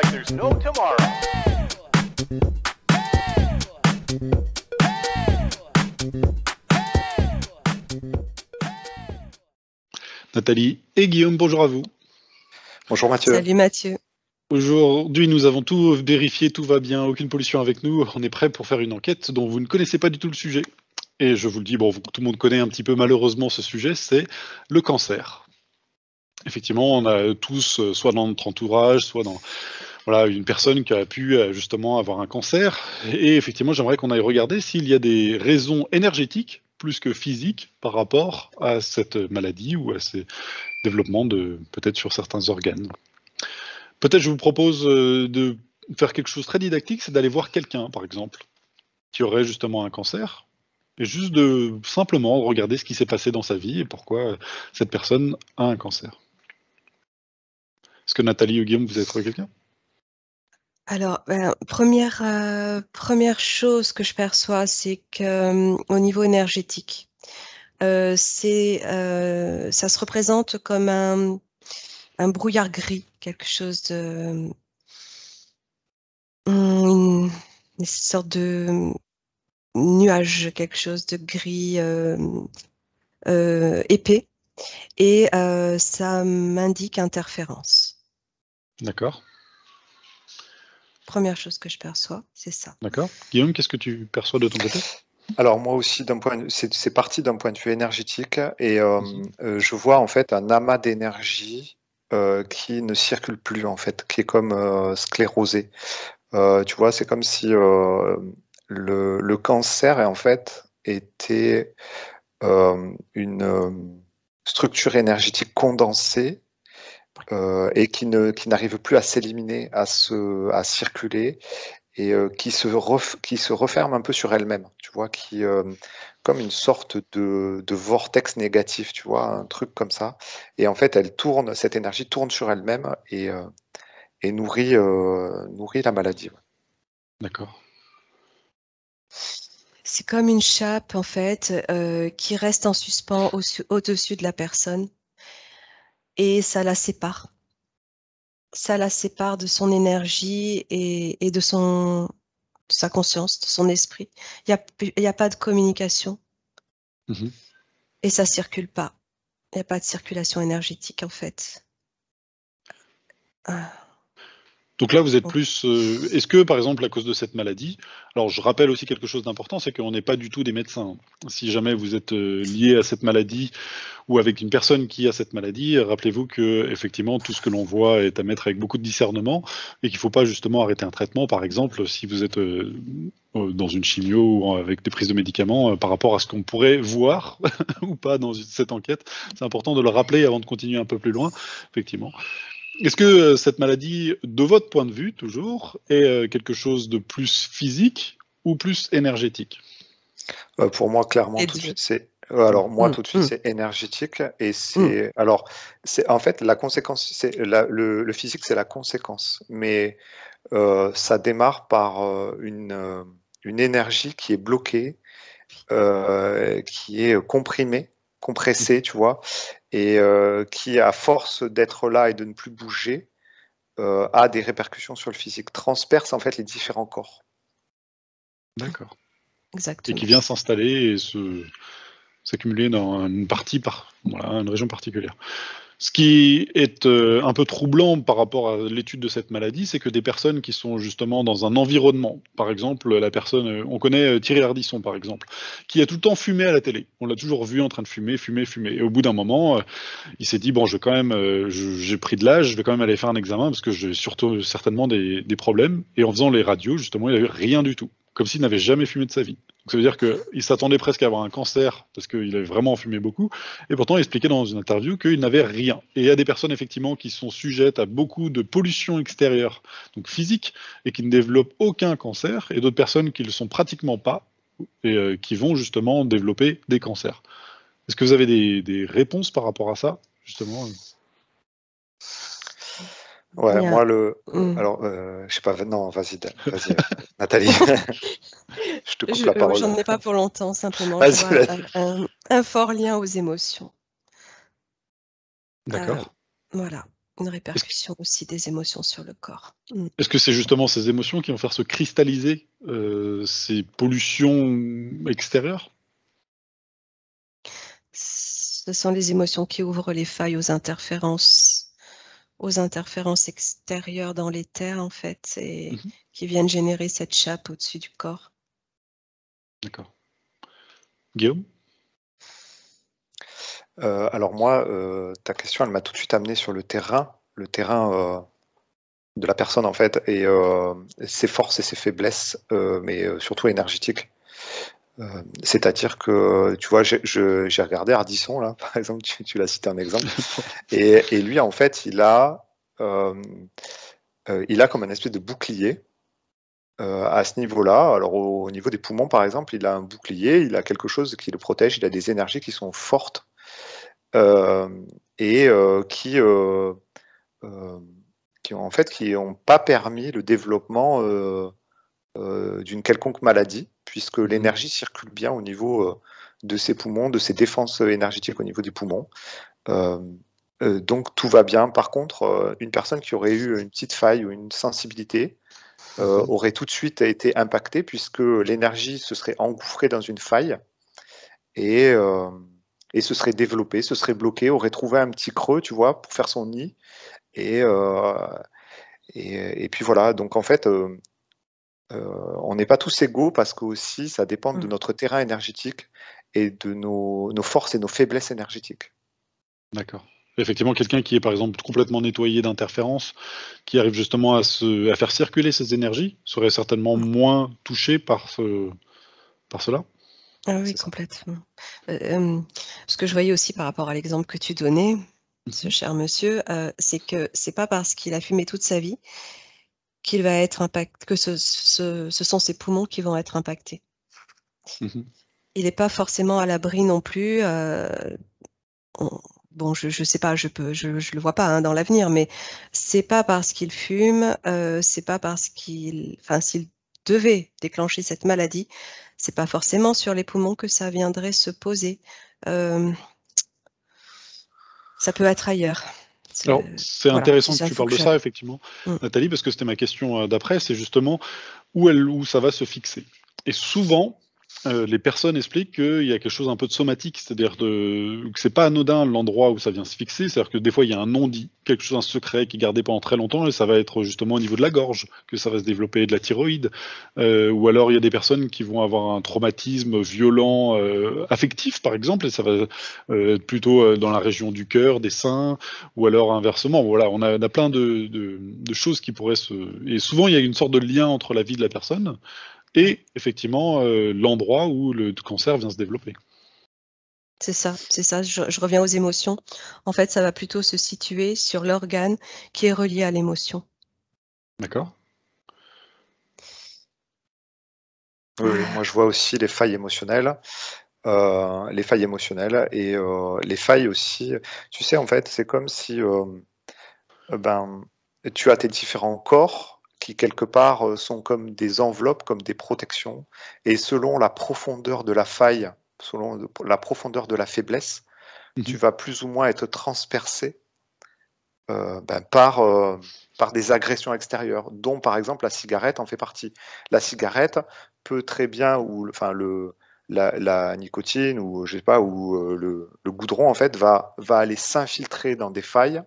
like there's no tomorrow. Nathalie et Guillaume, bonjour à vous. Bonjour Mathieu. Salut Mathieu. Aujourd'hui, nous avons tout vérifié, tout va bien, aucune pollution avec nous. On est prêt pour faire une enquête dont vous ne connaissez pas du tout le sujet. Et je vous le dis, bon, tout le monde connaît un petit peu malheureusement ce sujet, c'est le cancer. Effectivement, on a tous, soit dans notre entourage, soit dans une personne qui a pu justement avoir un cancer. Et effectivement, j'aimerais qu'on aille regarder s'il y a des raisons énergétiques plus que physiques par rapport à cette maladie ou à ces développements peut-être sur certains organes. Peut-être je vous propose de faire quelque chose de très didactique, c'est d'aller voir quelqu'un, par exemple, qui aurait justement un cancer, et juste de simplement regarder ce qui s'est passé dans sa vie et pourquoi cette personne a un cancer. Est-ce que Nathalie ou Guillaume, vous avez trouvé quelqu'un ? Alors, première chose que je perçois, c'est que au niveau énergétique, ça se représente comme un brouillard gris, quelque chose de une sorte de nuage, quelque chose de gris épais, et ça m'indique interférence. D'accord. Première chose que je perçois, c'est ça. D'accord. Guillaume, qu'est-ce que tu perçois de ton côté ? Alors moi aussi, c'est parti d'un point de vue énergétique et je vois en fait un amas d'énergie qui ne circule plus en fait, qui est comme sclérosé. Tu vois, c'est comme si le cancer en fait était une structure énergétique condensée et qui n'arrive plus à s'éliminer, à circuler, et qui se referme un peu sur elle-même, tu vois, comme une sorte de vortex négatif, tu vois, un truc comme ça. Et en fait, cette énergie tourne sur elle-même et nourrit la maladie. Ouais. D'accord. C'est comme une chape, en fait, qui reste en suspens au-dessus de la personne, et ça la sépare. Ça la sépare de son énergie et de sa conscience, de son esprit. Il y a pas de communication. Mhm. Et ça circule pas. Il n'y a pas de circulation énergétique, en fait. Donc là, vous êtes plus... Est-ce que, par exemple, à cause de cette maladie... Alors, je rappelle aussi quelque chose d'important, c'est qu'on n'est pas du tout des médecins. Si jamais vous êtes lié à cette maladie ou avec une personne qui a cette maladie, rappelez-vous que effectivement tout ce que l'on voit est à mettre avec beaucoup de discernement et qu'il ne faut pas justement arrêter un traitement, par exemple, si vous êtes dans une chimio ou avec des prises de médicaments par rapport à ce qu'on pourrait voir ou pas dans cette enquête. C'est important de le rappeler avant de continuer un peu plus loin, effectivement. Est-ce que cette maladie, de votre point de vue, toujours, est quelque chose de plus physique ou plus énergétique ? Pour moi, clairement, tout de suite, c'est... Alors, moi, tout de suite, c'est énergétique. Et c'est... Alors, c'est en fait, la conséquence... Le physique, c'est la conséquence. Mais ça démarre par une énergie qui est bloquée, qui est compressée, tu vois, et qui, à force d'être là et de ne plus bouger, a des répercussions sur le physique, transperce en fait les différents corps. D'accord. Exactement. Et qui vient s'installer et s'accumuler dans une partie, une région particulière. Ce qui est un peu troublant par rapport à l'étude de cette maladie, c'est que des personnes qui sont justement dans un environnement, par exemple, la personne, on connaît Thierry Ardisson par exemple, qui a tout le temps fumé à la télé. On l'a toujours vu en train de fumer. Et au bout d'un moment, il s'est dit, bon, je vais quand même, j'ai pris de l'âge, je vais quand même aller faire un examen parce que j'ai surtout certainement des problèmes. Et en faisant les radios, justement, il n'avait rien du tout, comme s'il n'avait jamais fumé de sa vie. Donc ça veut dire qu'il s'attendait presque à avoir un cancer parce qu'il avait vraiment fumé beaucoup, et pourtant il expliquait dans une interview qu'il n'avait rien. Et il y a des personnes effectivement qui sont sujettes à beaucoup de pollution extérieure, donc physique, et qui ne développent aucun cancer, et d'autres personnes qui ne le sont pratiquement pas, et qui vont justement développer des cancers. Est-ce que vous avez des réponses par rapport à ça, justement ? Ouais, moi alors, je sais pas, non, vas-y, Nathalie, je te coupe la parole. J'en ai pas pour longtemps, simplement. Vas-y, Je vois un fort lien aux émotions. D'accord. Voilà. une répercussion aussi des émotions sur le corps. Est-ce que c'est justement ces émotions qui vont faire se cristalliser ces pollutions extérieures? Ce sont les émotions qui ouvrent les failles aux interférences extérieures dans l'éther, en fait, et qui viennent générer cette chape au-dessus du corps. D'accord. Guillaume? Alors moi, ta question, elle m'a tout de suite amené sur le terrain de la personne, en fait, et ses forces et ses faiblesses, mais surtout énergétiques. C'est-à-dire que, tu vois, j'ai regardé Ardisson, là, par exemple, tu l'as cité un exemple, et lui, en fait, il a comme un espèce de bouclier à ce niveau-là. Alors, au niveau des poumons, par exemple, il a un bouclier, il a quelque chose qui le protège, il a des énergies qui sont fortes et qui n'ont pas permis le développement d'une quelconque maladie, puisque l'énergie circule bien au niveau de ses poumons, de ses défenses énergétiques au niveau des poumons. Donc tout va bien. Par contre, une personne qui aurait eu une petite faille ou une sensibilité aurait tout de suite été impactée, puisque l'énergie se serait engouffrée dans une faille et se serait développée, se serait bloquée, aurait trouvé un petit creux, tu vois, pour faire son nid. Et puis voilà, donc en fait, on n'est pas tous égaux parce que aussi ça dépend de notre terrain énergétique et de nos forces et nos faiblesses énergétiques. D'accord. Effectivement, quelqu'un qui est par exemple complètement nettoyé d'interférences, qui arrive justement à faire circuler ses énergies, serait certainement moins touché par cela. Ah oui, complètement. Ce que je voyais aussi par rapport à l'exemple que tu donnais, ce cher monsieur, c'est que c'est pas parce qu'il a fumé toute sa vie qu'il va être impacté, que ce sont ses poumons qui vont être impactés. Il n'est pas forcément à l'abri non plus. Bon, je sais pas, je le vois pas dans l'avenir, mais c'est pas parce qu'il fume, c'est pas parce s'il devait déclencher cette maladie, c'est pas forcément sur les poumons que ça viendrait se poser. Ça peut être ailleurs. Alors, c'est intéressant que tu parles de ça, effectivement, Nathalie, parce que c'était ma question d'après, c'est justement où ça va se fixer. Et souvent, les personnes expliquent qu'il y a quelque chose un peu de somatique, c'est-à-dire que c'est pas anodin l'endroit où ça vient se fixer, c'est-à-dire que des fois il y a un non-dit, quelque chose, un secret qui est gardé pendant très longtemps, et ça va être justement au niveau de la gorge que ça va se développer, de la thyroïde, ou alors il y a des personnes qui vont avoir un traumatisme violent, affectif par exemple, et ça va être plutôt dans la région du cœur, des seins, ou alors inversement. Voilà, on a plein de choses qui pourraient Et souvent il y a une sorte de lien entre la vie de la personne et effectivement l'endroit où le cancer vient se développer. C'est ça, c'est ça. Je reviens aux émotions. En fait, ça va plutôt se situer sur l'organe qui est relié à l'émotion. D'accord. Oui, moi je vois aussi les failles émotionnelles. Et les failles aussi, tu sais, en fait, c'est comme si tu as tes différents corps qui, quelque part, sont comme des enveloppes, comme des protections. Et selon la profondeur de la faille, selon la profondeur de la faiblesse, tu vas plus ou moins être transpercé par des agressions extérieures, dont par exemple la cigarette en fait partie. La cigarette peut très bien, la nicotine ou je sais pas, ou le goudron en fait va aller s'infiltrer dans des failles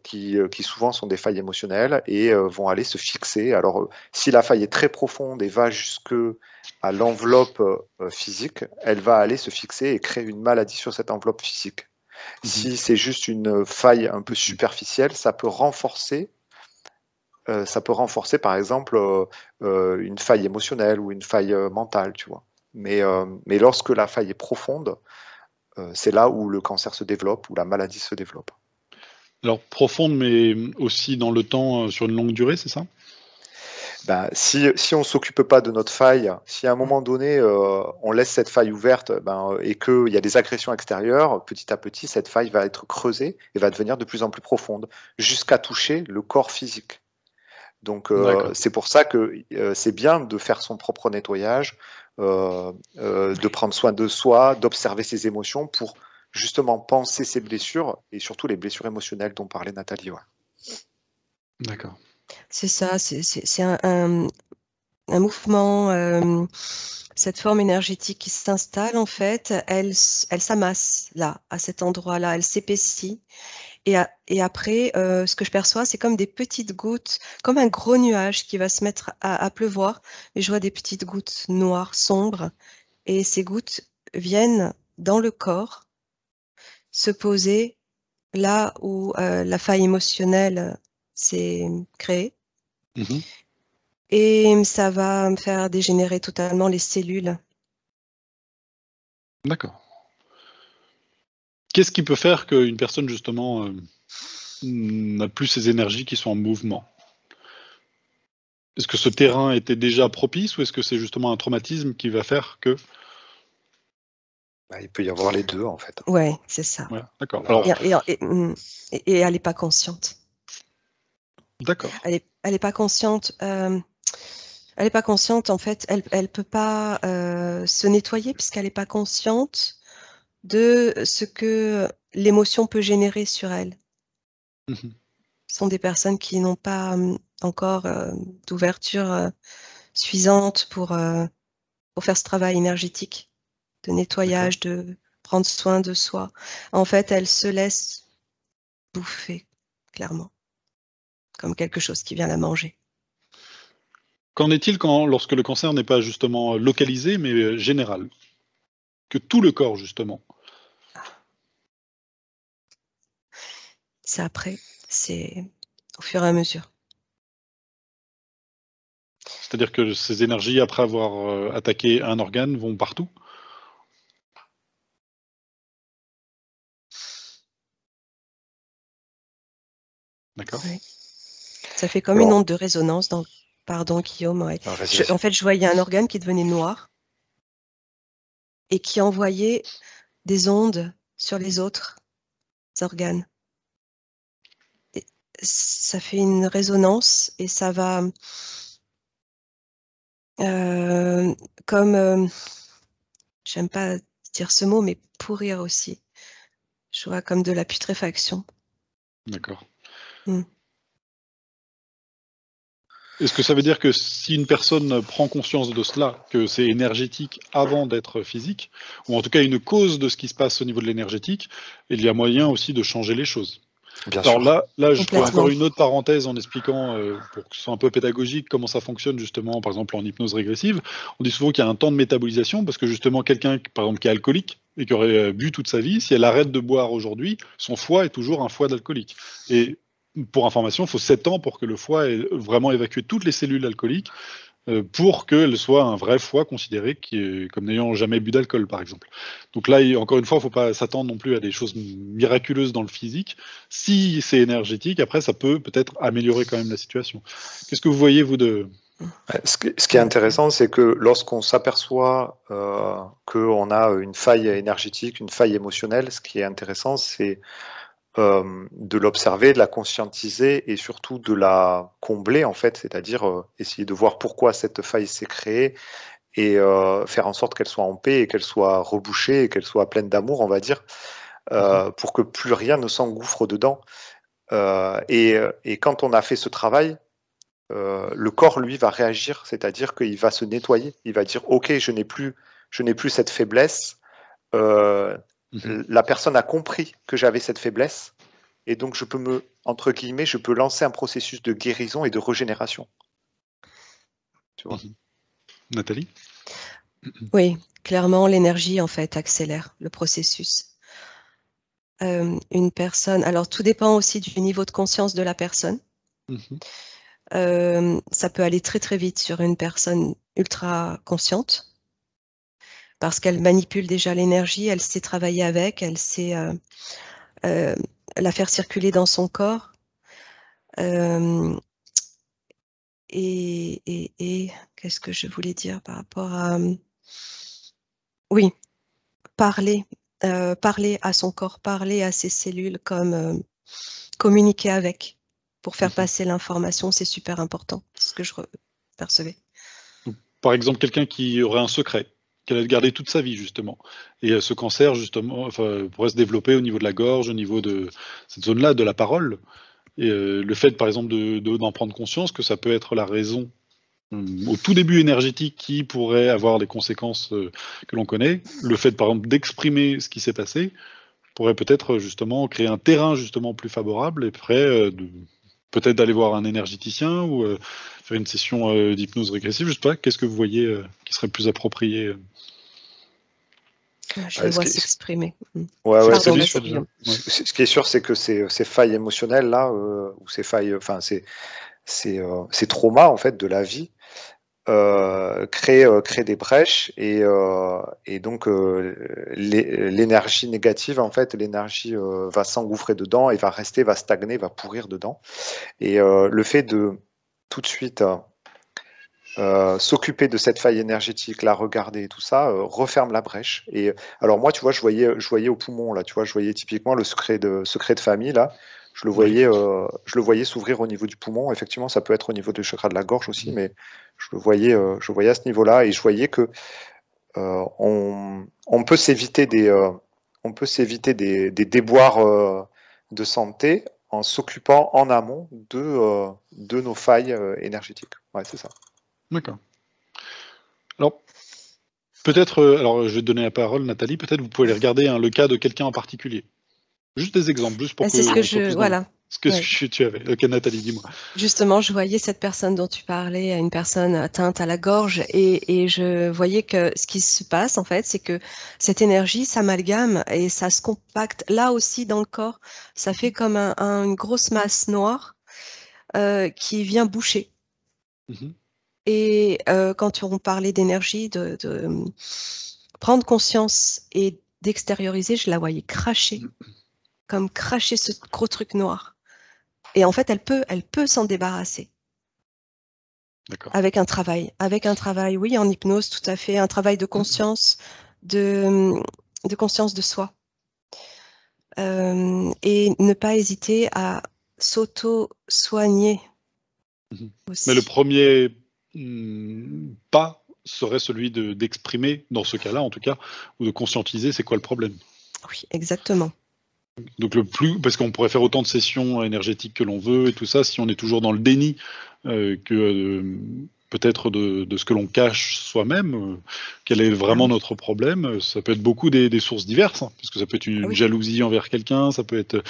qui souvent sont des failles émotionnelles et vont aller se fixer. Alors si la faille est très profonde et va jusque à l'enveloppe physique, elle va aller se fixer et créer une maladie sur cette enveloppe physique. Si c'est juste une faille un peu superficielle, ça peut renforcer par exemple une faille émotionnelle ou une faille mentale, tu vois. Mais lorsque la faille est profonde, c'est là où le cancer se développe, où la maladie se développe. Alors profonde, mais aussi dans le temps, sur une longue durée, c'est ça? Si on ne s'occupe pas de notre faille, si à un moment donné, on laisse cette faille ouverte et qu'il y a des agressions extérieures, petit à petit, cette faille va être creusée et va devenir de plus en plus profonde, jusqu'à toucher le corps physique. Donc, c'est pour ça que c'est bien de faire son propre nettoyage, de prendre soin de soi, d'observer ses émotions pour justement penser ses blessures et surtout les blessures émotionnelles dont parlait Nathalie. Ouais. D'accord. C'est ça, c'est un mouvement, cette forme énergétique qui s'installe, en fait, elle s'amasse là, à cet endroit-là, elle s'épaissit. Et après, ce que je perçois, c'est comme des petites gouttes, comme un gros nuage qui va se mettre à pleuvoir. Mais je vois des petites gouttes noires, sombres. Et ces gouttes viennent dans le corps, se poser là où la faille émotionnelle s'est créée. Mhm. Et ça va me faire dégénérer totalement les cellules. D'accord. Qu'est-ce qui peut faire qu'une personne, justement, n'a plus ces énergies qui sont en mouvement? Est-ce que ce terrain était déjà propice ou est-ce que c'est justement un traumatisme qui va faire que... Bah, il peut y avoir les deux, en fait. Ouais, c'est ça. Ouais, d'accord. Là, Alors, Et elle n'est pas consciente. d'accord. Elle est pas consciente. Elle n'est pas consciente, en fait. Elle peut pas se nettoyer puisqu'elle n'est pas consciente de ce que l'émotion peut générer sur elle. Mhm. Ce sont des personnes qui n'ont pas encore d'ouverture suffisante pour faire ce travail énergétique de nettoyage, de prendre soin de soi. En fait, elles se laissent bouffer, clairement, comme quelque chose qui vient la manger. Qu'en est-il lorsque le cancer n'est pas justement localisé, mais général? Que tout le corps, justement. C'est après, c'est au fur et à mesure. C'est-à-dire que ces énergies, après avoir attaqué un organe, vont partout? D'accord. Oui. Ça fait comme Alors, une onde de résonance. Pardon, Guillaume. Ouais. vas-y. En fait, je voyais un organe qui devenait noir et qui envoyait des ondes sur les autres organes. Et ça fait une résonance et ça va comme, j'aime pas dire ce mot, mais pourrir aussi. Je vois comme de la putréfaction. D'accord. Mm. Est-ce que ça veut dire que si une personne prend conscience de cela, que c'est énergétique avant d'être physique, ou en tout cas une cause de ce qui se passe au niveau de l'énergétique, il y a moyen aussi de changer les choses? Bien Alors sûr. là, je ferai Complètement. encore une autre parenthèse en expliquant, pour que ce soit un peu pédagogique, comment ça fonctionne justement, par exemple en hypnose régressive. On dit souvent qu'il y a un temps de métabolisation, parce que justement quelqu'un, par exemple, qui est alcoolique et qui aurait bu toute sa vie, si elle arrête de boire aujourd'hui, son foie est toujours un foie d'alcoolique. Et pour information, il faut 7 ans pour que le foie ait vraiment évacué toutes les cellules alcooliques pour qu'elle soit un vrai foie considéré comme n'ayant jamais bu d'alcool, par exemple. Donc là, encore une fois, il ne faut pas s'attendre non plus à des choses miraculeuses dans le physique. Si c'est énergétique, après, ça peut-être améliorer quand même la situation. Qu'est-ce que vous voyez, vous, de... Ce qui est intéressant, c'est que lorsqu'on s'aperçoit qu'on a une faille énergétique, une faille émotionnelle, ce qui est intéressant, c'est de l'observer, de la conscientiser et surtout de la combler, en fait, c'est-à-dire essayer de voir pourquoi cette faille s'est créée et faire en sorte qu'elle soit en paix et qu'elle soit rebouchée et qu'elle soit pleine d'amour, on va dire, pour que plus rien ne s'engouffre dedans. Et quand on a fait ce travail, le corps, lui, va réagir, c'est-à-dire qu'il va se nettoyer. Il va dire, OK, je n'ai plus cette faiblesse. La personne a compris que j'avais cette faiblesse. Et donc, entre guillemets, je peux lancer un processus de guérison et de régénération. Tu vois. Nathalie? Oui, clairement, l'énergie, en fait, accélère le processus. Une personne, alors tout dépend aussi du niveau de conscience de la personne. Ça peut aller très très vite sur une personne ultra consciente parce qu'elle manipule déjà l'énergie, elle sait travailler avec, elle sait la faire circuler dans son corps. Et qu'est-ce que je voulais dire par rapport à... Oui, parler à son corps, parler à ses cellules, comme communiquer avec pour faire passer l'information, c'est super important. C'est ce que je percevais. Par exemple, quelqu'un qui aurait un secret, qu'elle a gardé toute sa vie, justement. Et ce cancer, justement, pourrait se développer au niveau de la gorge, au niveau de cette zone-là, de la parole. Et le fait, par exemple, d'en prendre conscience, que ça peut être la raison au tout début énergétique qui pourrait avoir les conséquences que l'on connaît, le fait, par exemple, d'exprimer ce qui s'est passé, pourrait peut-être justement créer un terrain justement plus favorable et prêt peut-être d'aller voir un énergéticien ou faire une session d'hypnose régressive, je sais pas, qu'est-ce que vous voyez qui serait plus approprié Je le vois s'exprimer. Ouais, Pardon, ce qui est sûr, c'est que ces failles émotionnelles là, ou ces failles, enfin ces traumas en fait de la vie, créent des brèches et donc l'énergie négative en fait, l'énergie va s'engouffrer dedans et va rester, va stagner, va pourrir dedans. Et le fait de tout de suite s'occuper de cette faille énergétique, la regarder, tout ça, referme la brèche. Et alors moi, tu vois, je voyais au poumon là, tu vois, je voyais typiquement le secret de famille là. Je le voyais s'ouvrir au niveau du poumon. Effectivement, ça peut être au niveau du chakra de la gorge aussi, mais je le voyais à ce niveau-là, et je voyais que on peut s'éviter des déboires de santé en s'occupant en amont de nos failles énergétiques. Ouais, c'est ça. D'accord. Alors, peut-être, alors je vais te donner la parole, Nathalie, peut-être vous pouvez aller regarder le cas de quelqu'un en particulier. Juste des exemples, juste pour que... C'est ce que voilà. Ce que tu avais. Ok, Nathalie, dis-moi. Justement, je voyais cette personne dont tu parlais, une personne atteinte à la gorge, et je voyais que ce qui se passe, en fait, c'est que cette énergie s'amalgame et ça se compacte là aussi dans le corps. Ça fait comme une grosse masse noire qui vient boucher. Et quand on parlait d'énergie, de prendre conscience et d'extérioriser, je la voyais cracher, comme cracher ce gros truc noir. Et en fait, elle peut s'en débarrasser. Avec un travail, oui, en hypnose, tout à fait, un travail de conscience, de conscience de soi. Et ne pas hésiter à s'auto-soigner. Mais le premier pas serait celui d'exprimer, dans ce cas-là en tout cas, ou de conscientiser c'est quoi le problème. Oui, exactement. Donc parce qu'on pourrait faire autant de sessions énergétiques que l'on veut et tout ça, si on est toujours dans le déni peut-être de ce que l'on cache soi-même, quel est vraiment notre problème. Ça peut être beaucoup des sources diverses, parce que ça peut être une jalousie envers quelqu'un, ça peut être...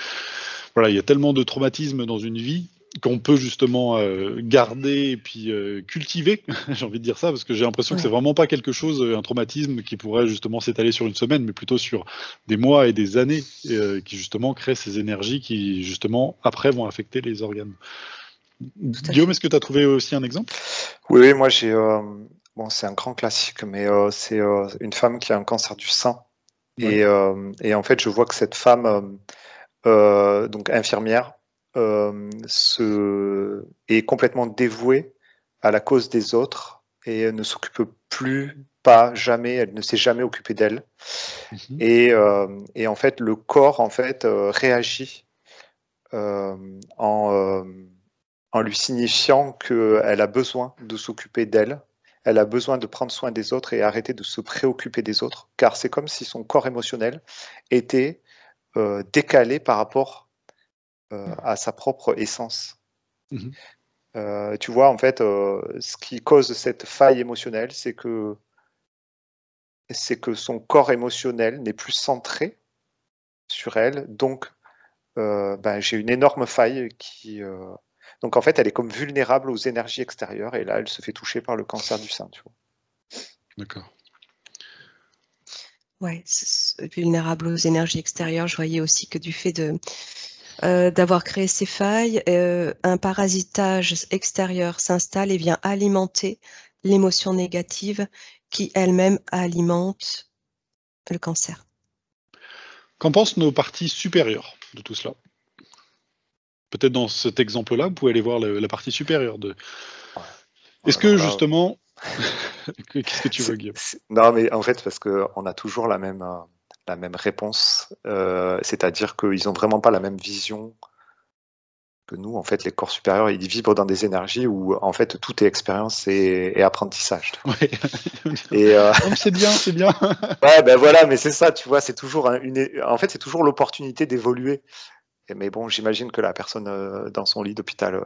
Voilà, il y a tellement de traumatismes dans une vie qu'on peut justement garder et puis cultiver, j'ai envie de dire ça, parce que j'ai l'impression que c'est vraiment pas quelque chose, un traumatisme qui pourrait justement s'étaler sur une semaine, mais plutôt sur des mois et des années, qui justement créent ces énergies qui justement après vont affecter les organes. Guillaume, est-ce que tu as trouvé aussi un exemple? Oui, moi j'ai... bon, c'est un grand classique, mais c'est une femme qui a un cancer du sein. Et en fait, je vois que cette femme, donc infirmière, est complètement dévouée à la cause des autres et ne s'occupe jamais, elle ne s'est jamais occupée d'elle. Et en fait, le corps en fait réagit en lui signifiant qu'elle a besoin de s'occuper d'elle, elle a besoin de prendre soin des autres et arrêter de se préoccuper des autres, car c'est comme si son corps émotionnel était décalé par rapport à sa propre essence. Tu vois, en fait, ce qui cause cette faille émotionnelle, c'est que son corps émotionnel n'est plus centré sur elle, donc j'ai une énorme faille qui... Donc en fait, elle est comme vulnérable aux énergies extérieures, et là, elle se fait toucher par le cancer du sein. Tu vois. D'accord. Ouais, vulnérable aux énergies extérieures. Je voyais aussi que du fait d'avoir créé ces failles, un parasitage extérieur s'installe et vient alimenter l'émotion négative qui elle-même alimente le cancer. Qu'en pensent nos parties supérieures de tout cela? Peut-être dans cet exemple-là, vous pouvez aller voir la partie supérieure de... Est-ce que justement... Qu'est-ce que tu veux, Guillaume? Non, mais en fait, parce qu'on a toujours la même réponse, c'est-à-dire qu'ils n'ont vraiment pas la même vision Que nous, en fait, les corps supérieurs, ils vibrent dans des énergies où, en fait, tout est expérience et apprentissage. Ouais. Et Non, c'est bien, c'est bien. ouais, ben voilà, mais c'est ça, tu vois, c'est toujours en fait, c'est toujours l'opportunité d'évoluer. Mais bon, j'imagine que la personne dans son lit d'hôpital,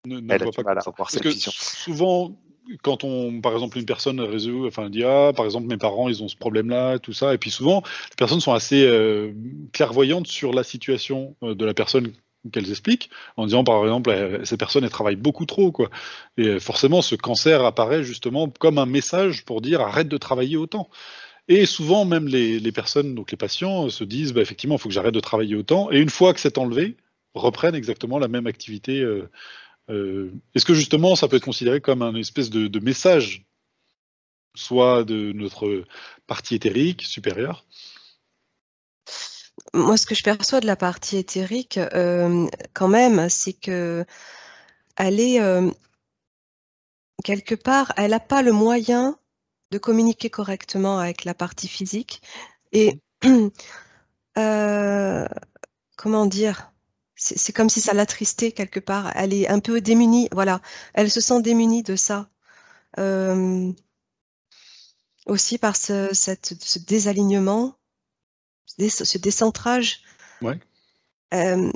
Ne le elle a voit du pas mal comme à ça. avoir Parce cette que vision. souvent, quand par exemple, une personne résout, enfin, dit, ah, par exemple, mes parents, ils ont ce problème-là, tout ça, et puis souvent, les personnes sont assez clairvoyantes sur la situation de la personne qu'elles expliquent, en disant, par exemple, ces personnes, elles travaillent beaucoup trop, quoi. Et forcément, ce cancer apparaît justement comme un message pour dire, arrête de travailler autant. Et souvent, même les personnes, donc les patients, se disent, bah, effectivement, il faut que j'arrête de travailler autant, et une fois que c'est enlevé, reprennent exactement la même activité. Est-ce que justement, ça peut être considéré comme un espèce de message, soit de notre partie éthérique supérieure? Moi, ce que je perçois de la partie éthérique, quand même, c'est que elle est quelque part, elle n'a pas le moyen de communiquer correctement avec la partie physique. Et comment dire? C'est comme si ça l'attristait quelque part. Elle est un peu démunie. Voilà, elle se sent démunie de ça. Aussi par ce désalignement, ce décentrage. Ouais. Elle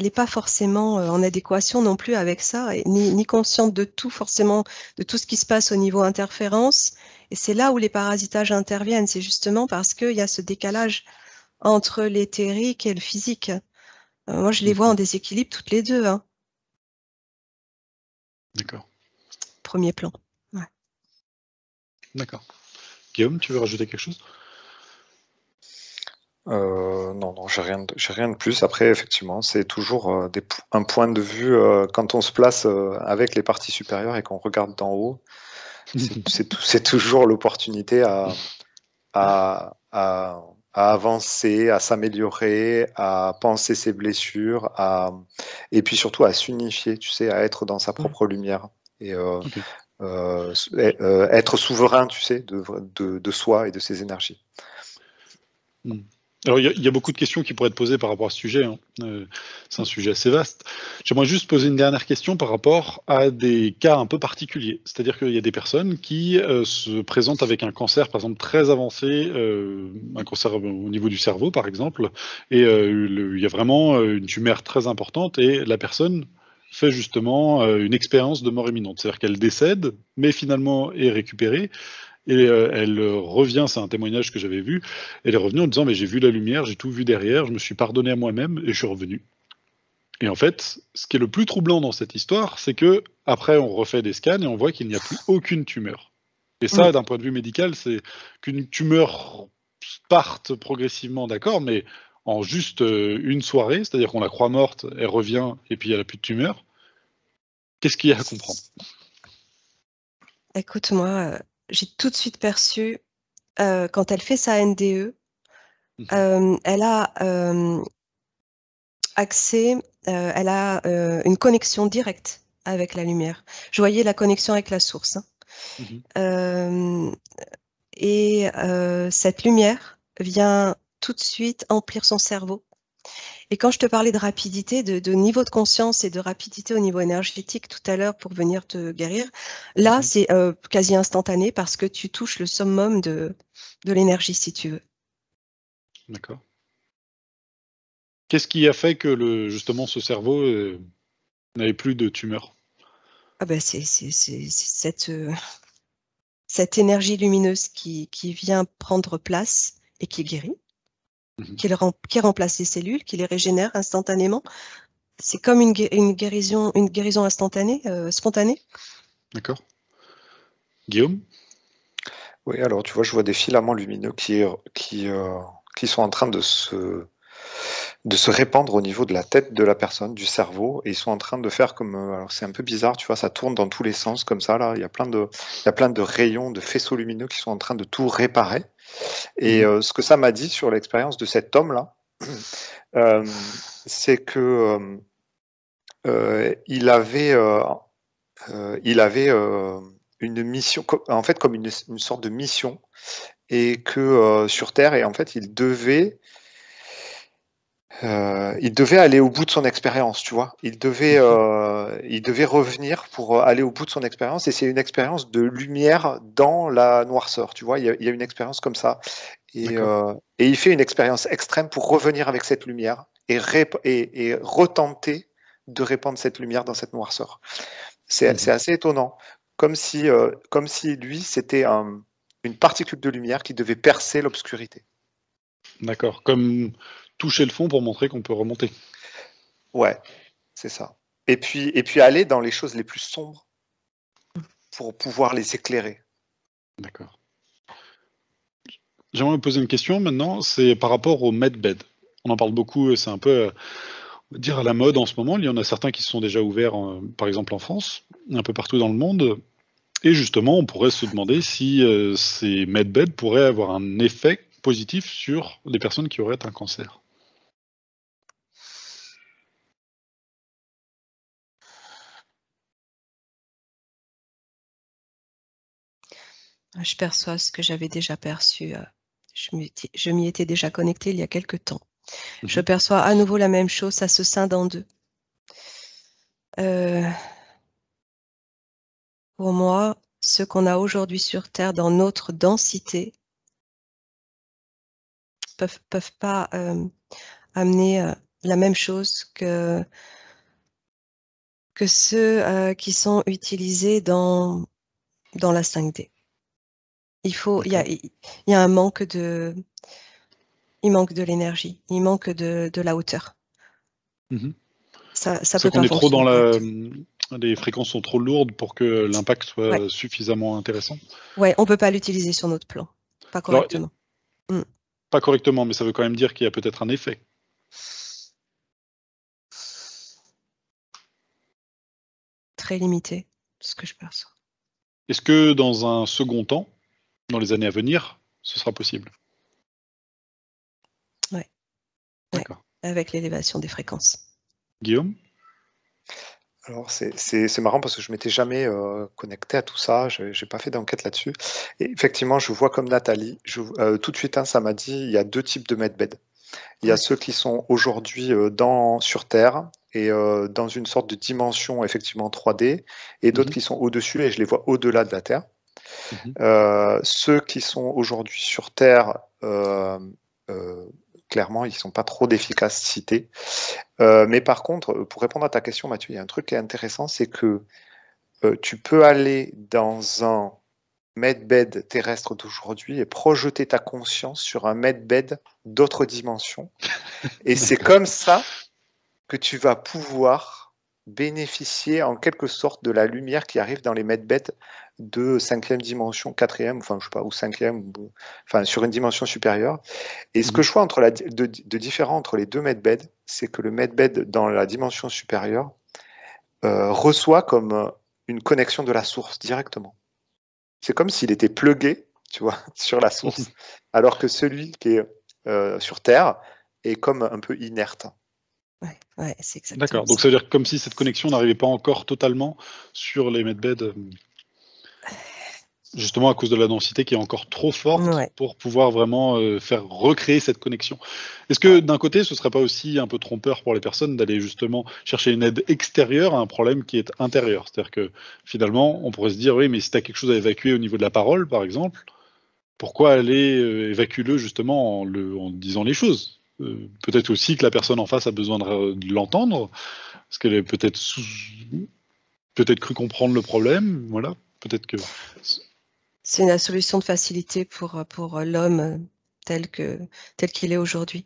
n'est pas forcément en adéquation non plus avec ça, et ni consciente de tout forcément, de tout ce qui se passe au niveau interférence. Et c'est là où les parasitages interviennent. C'est justement parce qu'il y a ce décalage entre l'éthérique et le physique. Moi, je les vois en déséquilibre toutes les deux. Hein. D'accord. Premier plan. Ouais. D'accord. Guillaume, tu veux rajouter quelque chose? Non, j'ai rien de plus. Après, effectivement, c'est toujours un point de vue quand on se place avec les parties supérieures et qu'on regarde d'en haut. C'est toujours l'opportunité à avancer, à s'améliorer, à penser ses blessures, et puis surtout à s'unifier, tu sais, à être dans sa propre lumière et Ok. être souverain, tu sais, de soi et de ses énergies. Alors, il y a beaucoup de questions qui pourraient être posées par rapport à ce sujet. Hein. C'est un sujet assez vaste. J'aimerais juste poser une dernière question par rapport à des cas un peu particuliers. C'est-à-dire qu'il y a des personnes qui se présentent avec un cancer, par exemple, très avancé, un cancer au niveau du cerveau, par exemple, et il y a vraiment une tumeur très importante, et la personne fait justement une expérience de mort imminente. C'est-à-dire qu'elle décède, mais finalement est récupérée. Et elle revient, c'est un témoignage que j'avais vu, elle est revenue en disant, mais j'ai vu la lumière, j'ai tout vu derrière, je me suis pardonné à moi-même et je suis revenu. Et en fait, ce qui est le plus troublant dans cette histoire, c'est que après on refait des scans et on voit qu'il n'y a plus aucune tumeur. Et ça, d'un point de vue médical, c'est qu'une tumeur parte progressivement, d'accord, mais en juste une soirée, c'est-à-dire qu'on la croit morte, elle revient et puis elle n'a plus de tumeur. Qu'est-ce qu'il y a à comprendre? Écoute, moi, j'ai tout de suite perçu, quand elle fait sa NDE, elle a accès, elle a une connexion directe avec la lumière. Je voyais la connexion avec la source. Hein. Et cette lumière vient tout de suite emplir son cerveau. Et quand je te parlais de rapidité, de niveau de conscience et de rapidité au niveau énergétique tout à l'heure pour venir te guérir, là, c'est quasi instantané parce que tu touches le summum de l'énergie, si tu veux. D'accord. Qu'est-ce qui a fait que justement ce cerveau n'avait plus de tumeur? Ah ben c'est cette énergie lumineuse qui vient prendre place et qui guérit, qui remplace les cellules, qui les régénère instantanément. C'est comme une guérison instantanée, spontanée. D'accord. Guillaume? Oui, alors tu vois, je vois des filaments lumineux qui sont en train de se répandre au niveau de la tête de la personne, du cerveau, et ils sont en train de faire comme, alors c'est un peu bizarre, tu vois, ça tourne dans tous les sens comme ça, là, il y a plein de rayons, de faisceaux lumineux qui sont en train de tout réparer. Et ce que ça m'a dit sur l'expérience de cet homme-là, c'est que il avait une mission, en fait, comme une sorte de mission, et que sur Terre, et en fait, il devait il devait aller au bout de son expérience, tu vois. Il devait revenir pour aller au bout de son expérience, et c'est une expérience de lumière dans la noirceur, tu vois. Il y a une expérience comme ça, et il fait une expérience extrême pour revenir avec cette lumière et retenter de répandre cette lumière dans cette noirceur. C'est assez étonnant, comme si lui, c'était une particule de lumière qui devait percer l'obscurité. D'accord, comme toucher le fond pour montrer qu'on peut remonter. Ouais, c'est ça. Et puis aller dans les choses les plus sombres pour pouvoir les éclairer. D'accord. J'aimerais me poser une question maintenant, c'est par rapport au medbed. On en parle beaucoup, c'est un peu on va dire à la mode en ce moment. Il y en a certains qui se sont déjà ouverts, par exemple en France, un peu partout dans le monde. Et justement, on pourrait se demander si ces medbeds pourraient avoir un effet positif sur les personnes qui auraient un cancer. Je perçois ce que j'avais déjà perçu. Je m'y étais déjà connectée il y a quelque temps. Je perçois à nouveau la même chose, ça se scinde en deux. Pour moi, ce qu'on a aujourd'hui sur Terre dans notre densité peuvent pas amener la même chose que ceux qui sont utilisés dans la 5D. Il y a un manque de... Il manque de l'énergie, il manque de la hauteur. Ça peut qu'on pas est trop dans fonctionner. les fréquences sont trop lourdes pour que l'impact soit suffisamment intéressant. Ouais, on peut pas l'utiliser sur notre plan, pas correctement. Alors, pas correctement, mais ça veut quand même dire qu'il y a peut-être un effet. Très limité, ce que je perçois. Est-ce que dans un second temps, dans les années à venir, ce sera possible? Ouais. D'accord. Avec l'élévation des fréquences. Guillaume? Alors c'est marrant parce que je m'étais jamais connecté à tout ça, j'ai pas fait d'enquête là-dessus. Et effectivement, je vois comme Nathalie, tout de suite, hein, ça m'a dit, il y a deux types de medbed. Il y a ceux qui sont aujourd'hui sur Terre et dans une sorte de dimension effectivement 3D, et d'autres qui sont au-dessus, et je les vois au-delà de la Terre. Ceux qui sont aujourd'hui sur Terre, clairement, ils ne sont pas trop d'efficacité. Mais par contre, pour répondre à ta question, Mathieu, il y a un truc qui est intéressant, c'est que tu peux aller dans un medbed terrestre d'aujourd'hui et projeter ta conscience sur un medbed d'autres dimensions. Et c'est comme ça que tu vas pouvoir bénéficier en quelque sorte de la lumière qui arrive dans les medbeds de 5e dimension, 4e, enfin je sais pas, ou 5e, enfin sur une dimension supérieure. Et ce que je vois de différent entre les deux medbeds, c'est que le medbed dans la dimension supérieure reçoit comme une connexion de la source directement. C'est comme s'il était plugué, tu vois, sur la source, alors que celui qui est sur Terre est comme un peu inerte. Ouais, c'est exactement. D'accord, donc ça veut dire comme si cette connexion n'arrivait pas encore totalement sur les medbeds, justement à cause de la densité qui est encore trop forte pour pouvoir vraiment faire recréer cette connexion. Est-ce que d'un côté, ce serait pas aussi un peu trompeur pour les personnes d'aller justement chercher une aide extérieure à un problème qui est intérieur? C'est-à-dire que finalement, on pourrait se dire, oui, mais si tu as quelque chose à évacuer au niveau de la parole, par exemple, pourquoi aller évacuer-le justement en disant les choses? Peut-être aussi que la personne en face a besoin de l'entendre, parce qu'elle est peut-être cru comprendre le problème, voilà. Peut-être que c'est la solution de facilité pour l'homme tel qu'il est aujourd'hui.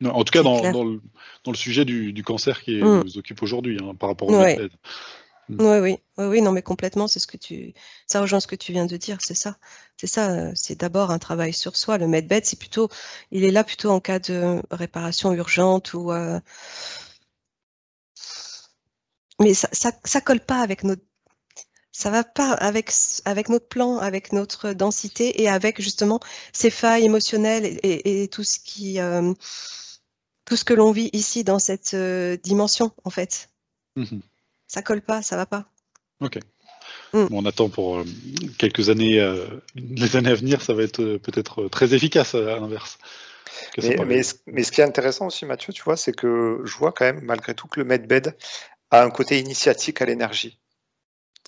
En tout cas, dans le sujet du cancer qui nous occupe aujourd'hui, hein, par rapport au medbed. Oui, non, mais complètement, ça rejoint ce que tu viens de dire, c'est ça. C'est d'abord un travail sur soi. Le medbed, il est là plutôt en cas de réparation urgente ou. Mais ça colle pas avec ça va pas avec notre plan, avec notre densité et avec justement ces failles émotionnelles et tout ce que l'on vit ici dans cette dimension, en fait. Ça colle pas, ça va pas. Ok. Bon, on attend pour quelques années, les années à venir, ça va être peut-être très efficace à l'inverse. Mais ce qui est intéressant aussi, Mathieu, tu vois, c'est que je vois quand même, malgré tout, que le medbed a un côté initiatique à l'énergie,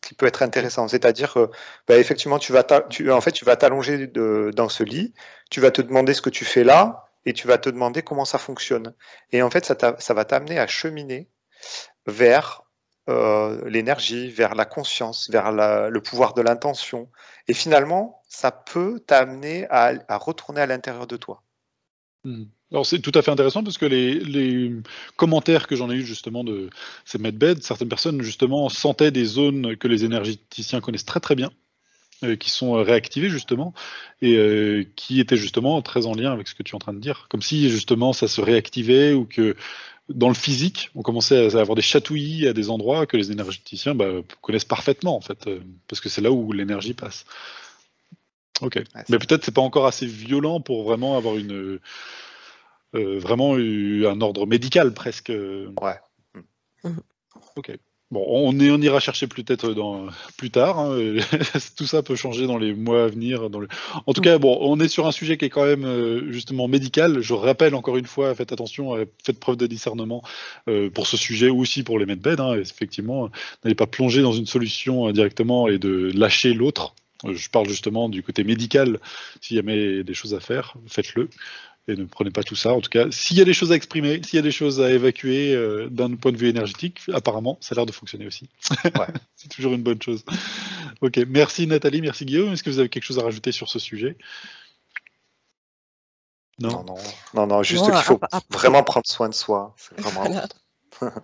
qui peut être intéressant. C'est-à-dire que, effectivement, tu vas t'allonger dans ce lit, tu vas te demander ce que tu fais là, et tu vas te demander comment ça fonctionne. Et en fait, ça va t'amener à cheminer vers l'énergie, vers la conscience, vers le pouvoir de l'intention. Et finalement, ça peut t'amener à retourner à l'intérieur de toi. Alors c'est tout à fait intéressant parce que les commentaires que j'en ai eu justement de ces medbeds, certaines personnes justement sentaient des zones que les énergéticiens connaissent très très bien, qui sont réactivées justement, et qui étaient justement très en lien avec ce que tu es en train de dire. Comme si justement ça se réactivait, ou que dans le physique, on commençait à avoir des chatouillis à des endroits que les énergéticiens connaissent parfaitement en fait, parce que c'est là où l'énergie passe. Ok, mais peut-être c'est pas encore assez violent pour vraiment avoir vraiment un ordre médical presque. Ouais. Ok. Bon, on ira chercher peut-être plus tard, hein. Tout ça peut changer dans les mois à venir. En tout cas, bon, on est sur un sujet qui est quand même justement médical. Je rappelle encore une fois, faites attention, faites preuve de discernement pour ce sujet, ou aussi pour les medbeds, hein. Effectivement, n'allez pas plonger dans une solution directement et de lâcher l'autre. Je parle justement du côté médical. S'il y a des choses à faire, faites-le. Et ne prenez pas tout ça. En tout cas, s'il y a des choses à exprimer, s'il y a des choses à évacuer d'un point de vue énergétique, apparemment, ça a l'air de fonctionner aussi. Ouais. C'est toujours une bonne chose. Ok, merci Nathalie, merci Guillaume. Est-ce que vous avez quelque chose à rajouter sur ce sujet? Non, juste qu'il faut vraiment prendre soin de soi. C'est vraiment important.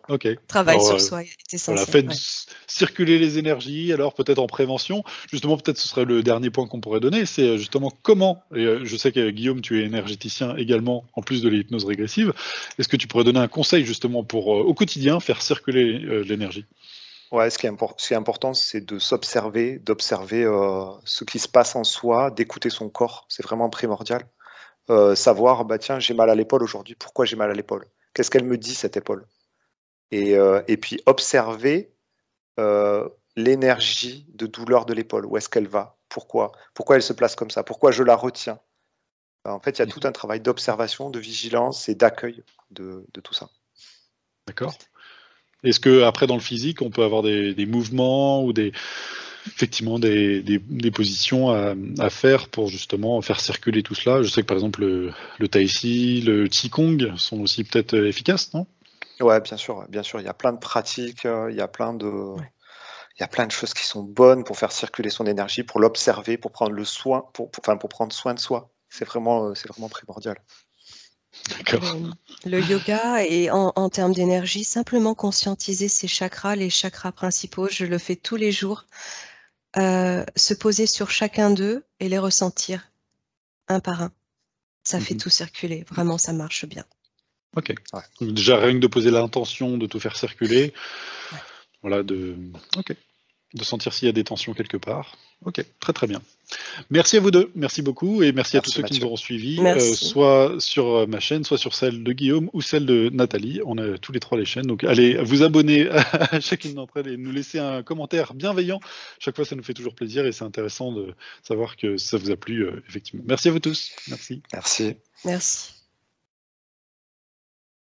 Ok. Travail sur soi est essentiel. Voilà, faites circuler les énergies, alors peut-être en prévention. Justement, peut-être ce serait le dernier point qu'on pourrait donner, c'est justement comment, et je sais que Guillaume, tu es énergéticien également, en plus de l'hypnose régressive, est-ce que tu pourrais donner un conseil justement pour, au quotidien, faire circuler l'énergie? Ouais, ce qui est important, c'est de s'observer, d'observer ce qui se passe en soi, d'écouter son corps, c'est vraiment primordial. Savoir, tiens, j'ai mal à l'épaule aujourd'hui, pourquoi j'ai mal à l'épaule? Qu'est-ce qu'elle me dit, cette épaule? Et puis observer l'énergie de douleur de l'épaule. Où est-ce qu'elle va? Pourquoi elle se place comme ça? Pourquoi je la retiens? En fait, il y a tout un travail d'observation, de vigilance et d'accueil de tout ça. D'accord. Est-ce qu'après, dans le physique, on peut avoir des mouvements ou effectivement des positions à faire pour justement faire circuler tout cela? Je sais que par exemple, le Tai Chi, le Qigong sont aussi peut-être efficaces, non? Ouais, bien sûr, il y a plein de pratiques, il y a plein de choses qui sont bonnes pour faire circuler son énergie, pour l'observer, pour prendre pour prendre soin de soi. C'est vraiment primordial. D'accord. Le yoga, et en termes d'énergie, simplement conscientiser ses chakras, les chakras principaux, je le fais tous les jours, se poser sur chacun d'eux et les ressentir un par un. Ça fait tout circuler, vraiment, ça marche bien. Ok. Ouais. Donc déjà, rien que de poser l'intention de tout faire circuler, Ouais. voilà, de sentir s'il y a des tensions quelque part. Ok, très très bien. Merci à vous deux, merci beaucoup, et merci à tous ceux qui nous auront suivis, soit sur ma chaîne, soit sur celle de Guillaume ou celle de Nathalie. On a tous les trois les chaînes, donc allez vous abonner à chacune d'entre elles et nous laisser un commentaire bienveillant. Chaque fois, ça nous fait toujours plaisir et c'est intéressant de savoir que ça vous a plu, effectivement. Merci à vous tous. Merci. Merci. Merci.